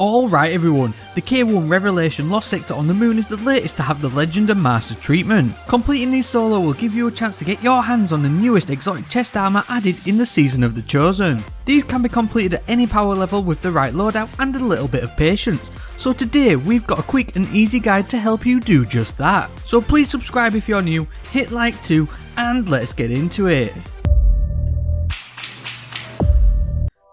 Alright everyone, the K1 Revelation Lost Sector on the moon is the latest to have the Legend and Master treatment. Completing these solo will give you a chance to get your hands on the newest exotic chest armour added in the Season of the Chosen. These can be completed at any power level with the right loadout and a little bit of patience, so today we've got a quick and easy guide to help you do just that. So please subscribe if you're new, hit like too, and let's get into it.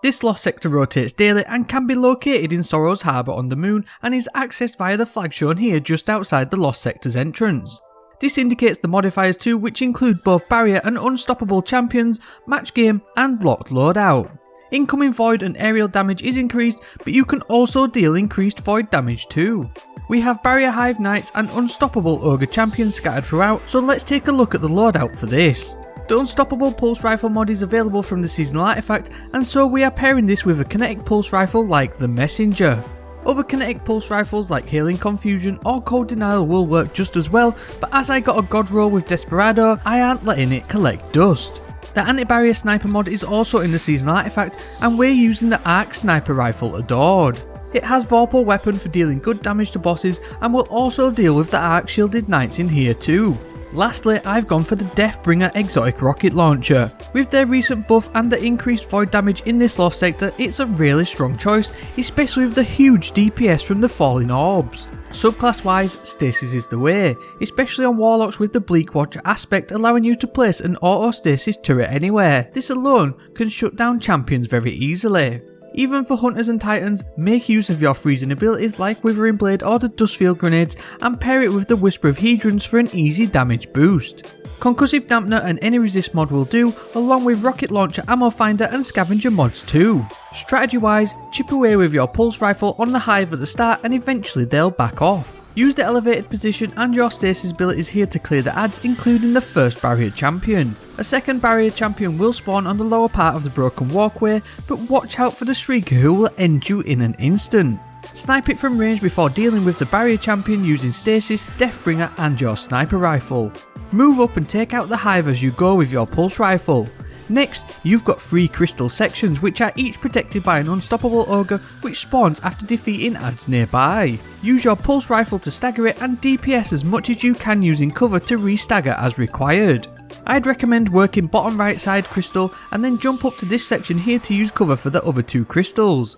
This lost sector rotates daily and can be located in Sorrow's Harbour on the moon and is accessed via the flag shown here just outside the lost sector's entrance. This indicates the modifiers too, which include both barrier and unstoppable champions, match game and locked loadout. Incoming void and aerial damage is increased, but you can also deal increased void damage too. We have barrier hive knights and unstoppable ogre champions scattered throughout, so let's take a look at the loadout for this. The Unstoppable Pulse Rifle mod is available from the seasonal artifact, and so we are pairing this with a kinetic pulse rifle like the Messenger. Other kinetic pulse rifles like Hailing Confusion or Cold Denial will work just as well, but as I got a god roll with Desperado, I aren't letting it collect dust. The Anti-Barrier Sniper mod is also in the seasonal artifact, and we're using the Arc Sniper Rifle Adored. It has Vorpal weapon for dealing good damage to bosses and will also deal with the Arc Shielded Knights in here too. Lastly, I've gone for the Deathbringer Exotic Rocket Launcher. With their recent buff and the increased void damage in this lost sector, it's a really strong choice, especially with the huge DPS from the falling orbs. Subclass wise, Stasis is the way, especially on Warlocks with the Bleak Watcher aspect allowing you to place an auto stasis turret anywhere. This alone can shut down champions very easily. Even for Hunters and Titans, make use of your freezing abilities like Withering Blade or the Dustfield Grenades and pair it with the Whisper of Hedrons for an easy damage boost. Concussive Dampener and any resist mod will do, along with Rocket Launcher Ammo Finder and Scavenger mods too. Strategy wise, chip away with your pulse rifle on the hive at the start and eventually they'll back off. Use the elevated position and your stasis abilities here to clear the adds, including the first barrier champion. A second barrier champion will spawn on the lower part of the broken walkway, but watch out for the Shrieker who will end you in an instant. Snipe it from range before dealing with the barrier champion using stasis, Deathbringer and your sniper rifle. Move up and take out the hive as you go with your pulse rifle. Next, you've got 3 crystal sections which are each protected by an unstoppable ogre which spawns after defeating adds nearby. Use your pulse rifle to stagger it and DPS as much as you can using cover to re-stagger as required. I'd recommend working bottom right side crystal and then jump up to this section here to use cover for the other 2 crystals.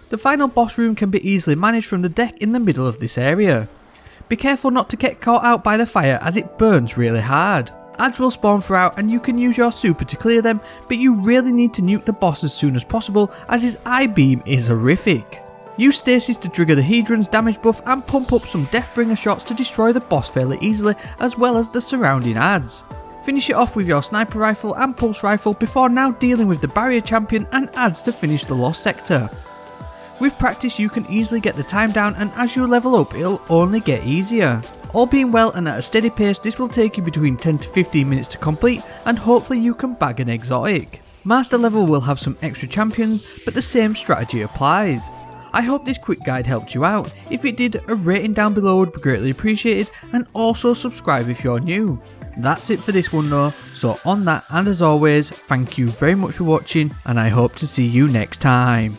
The final boss room can be easily managed from the deck in the middle of this area. Be careful not to get caught out by the fire as it burns really hard. Adds will spawn throughout and you can use your super to clear them, but you really need to nuke the boss as soon as possible as his eye beam is horrific. Use stasis to trigger the Hedron's damage buff and pump up some Deathbringer shots to destroy the boss fairly easily as well as the surrounding adds. Finish it off with your sniper rifle and pulse rifle before now dealing with the barrier champion and adds to finish the lost sector. With practice you can easily get the time down and as you level up it'll only get easier. All being well and at a steady pace, this will take you between 10 to 15 minutes to complete and hopefully you can bag an exotic. Master level will have some extra champions, but the same strategy applies. I hope this quick guide helped you out. If it did, a rating down below would be greatly appreciated and also subscribe if you're new. That's it for this one though, so on that and as always, thank you very much for watching and I hope to see you next time.